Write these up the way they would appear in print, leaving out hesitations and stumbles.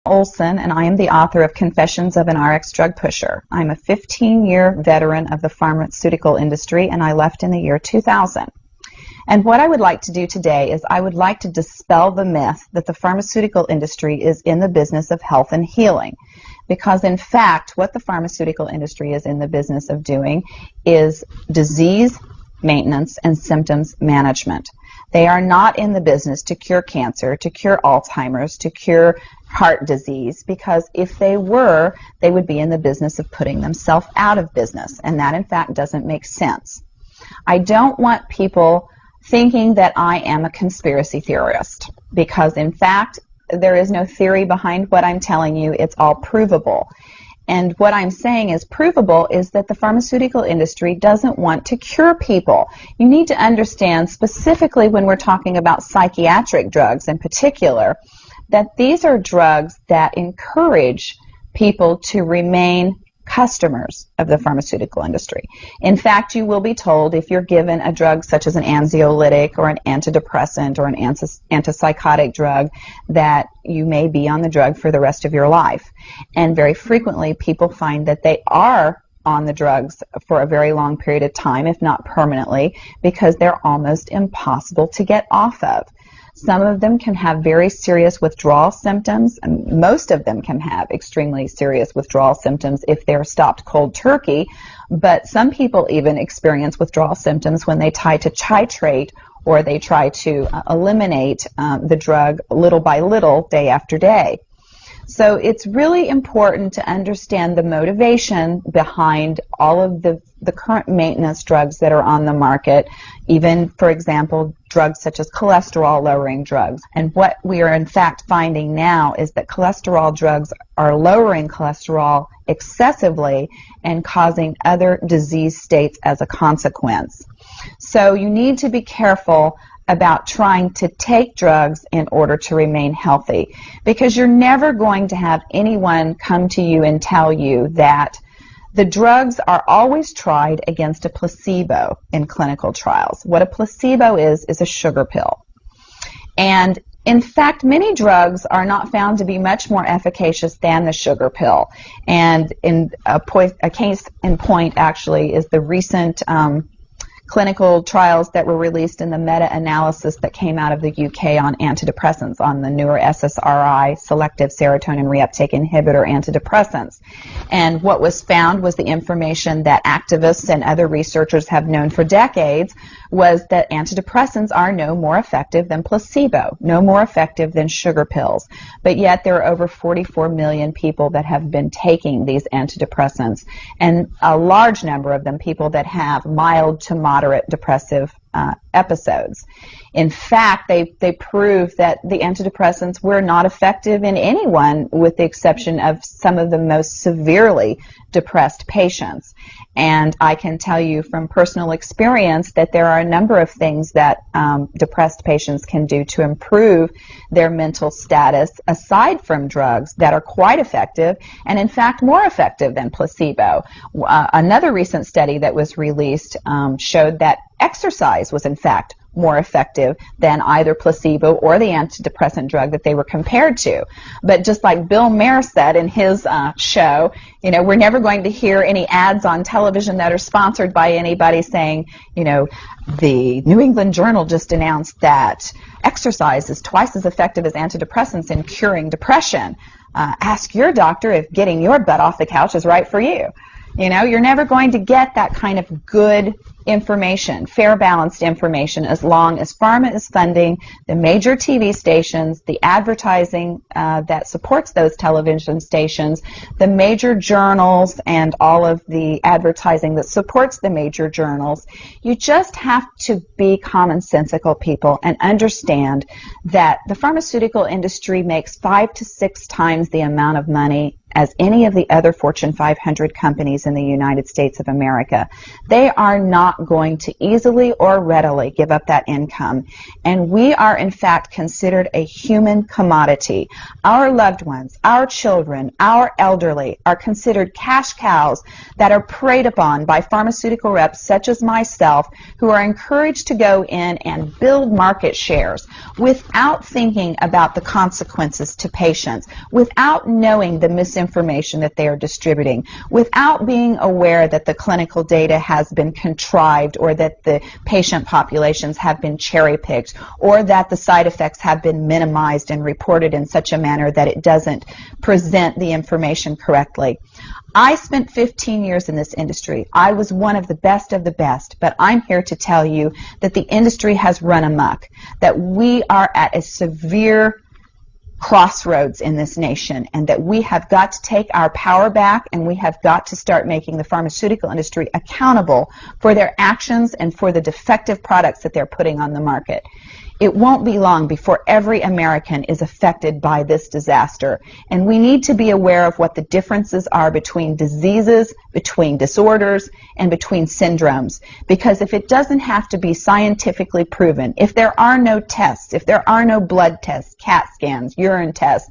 Olsen, and I am the author of Confessions of an RX Drug Pusher. I'm a 15-year veteran of the pharmaceutical industry, and I left in the year 2000. And what I would like to do today is I would like to dispel the myth that the pharmaceutical industry is in the business of health and healing. Because in fact, what the pharmaceutical industry is in the business of doing is disease maintenance and symptoms management. They are not in the business to cure cancer, to cure Alzheimer's, to cure heart disease, because if they were, they would be in the business of putting themselves out of business, and that in fact doesn't make sense. I don't want people thinking that I am a conspiracy theorist, because in fact there is no theory behind what I'm telling you. It's all provable. And what I'm saying is provable is that the pharmaceutical industry doesn't want to cure people. You need to understand, specifically when we're talking about psychiatric drugs in particular, that these are drugs that encourage people to remain customers of the pharmaceutical industry. In fact, you will be told if you're given a drug such as an anxiolytic or an antidepressant or an antipsychotic drug that you may be on the drug for the rest of your life. And very frequently people find that they are on the drugs for a very long period of time, if not permanently, because they're almost impossible to get off of. Some of them can have very serious withdrawal symptoms, and most of them can have extremely serious withdrawal symptoms if they're stopped cold turkey, but some people even experience withdrawal symptoms when they try to titrate or they try to eliminate the drug little by little, day after day. So it's really important to understand the motivation behind all of the current maintenance drugs that are on the market, even, for example, drugs such as cholesterol-lowering drugs. And what we are in fact finding now is that cholesterol drugs are lowering cholesterol excessively and causing other disease states as a consequence. So you need to be careful about trying to take drugs in order to remain healthy, because you're never going to have anyone come to you and tell you that the drugs are always tried against a placebo in clinical trials. What a placebo is a sugar pill. And in fact, many drugs are not found to be much more efficacious than the sugar pill. And in a case in point actually is the recent clinical trials that were released in the meta-analysis that came out of the UK on antidepressants, on the newer SSRI, selective serotonin reuptake inhibitor antidepressants. And what was found was the information that activists and other researchers have known for decades, was that antidepressants are no more effective than placebo, no more effective than sugar pills. But yet there are over 44 million people that have been taking these antidepressants, and a large number of them people that have mild to moderate depressive episodes. In fact, they prove that the antidepressants were not effective in anyone with the exception of some of the most severely depressed patients. And I can tell you from personal experience that there are a number of things that depressed patients can do to improve their mental status aside from drugs that are quite effective and in fact more effective than placebo. Another recent study that was released showed that exercise was in fact more effective than either placebo or the antidepressant drug that they were compared to. But just like Bill Maher said in his show, you know, we're never going to hear any ads on television that are sponsored by anybody saying, you know, the New England Journal just announced that exercise is twice as effective as antidepressants in curing depression. Ask your doctor if getting your butt off the couch is right for you. You know, you're never going to get that kind of good information, fair, balanced information, as long as pharma is funding the major TV stations, the advertising that supports those television stations, the major journals, and all of the advertising that supports the major journals. You just have to be commonsensical people and understand that the pharmaceutical industry makes 5 to 6 times the amount of money as any of the other Fortune 500 companies in the United States of America. They are not going to easily or readily give up that income, and we are in fact considered a human commodity. Our loved ones, our children, our elderly are considered cash cows that are preyed upon by pharmaceutical reps such as myself, who are encouraged to go in and build market shares without thinking about the consequences to patients, without knowing the misinformation that they are distributing, without being aware that the clinical data has been contrived, or that the patient populations have been cherry-picked, or that the side effects have been minimized and reported in such a manner that it doesn't present the information correctly. I spent 15 years in this industry. I was one of the best, but I'm here to tell you that the industry has run amok, that we are at a severe crossroads in this nation, and that we have got to take our power back, and we have got to start making the pharmaceutical industry accountable for their actions and for the defective products that they're putting on the market. It won't be long before every American is affected by this disaster, and we need to be aware of what the differences are between diseases, between disorders, and between syndromes. Because if it doesn't have to be scientifically proven, if there are no tests, if there are no blood tests, CAT scans, urine tests,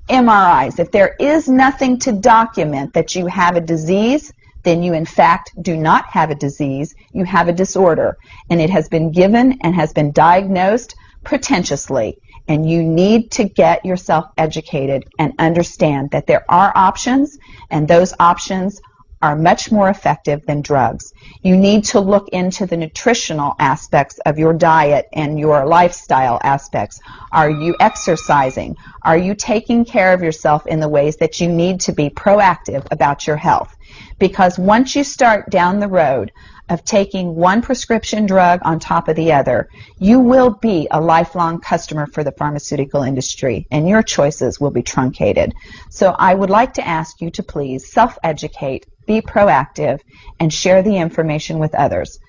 MRIs, if there is nothing to document that you have a disease, then you in fact do not have a disease, you have a disorder, and it has been given and has been diagnosed pretentiously, and you need to get yourself educated and understand that there are options, and those options are much more effective than drugs. You need to look into the nutritional aspects of your diet and your lifestyle aspects. Are you exercising? Are you taking care of yourself in the ways that you need to be proactive about your health? Because once you start down the road of taking one prescription drug on top of the other, you will be a lifelong customer for the pharmaceutical industry, and your choices will be truncated. So I would like to ask you to please self-educate, be proactive, and share the information with others.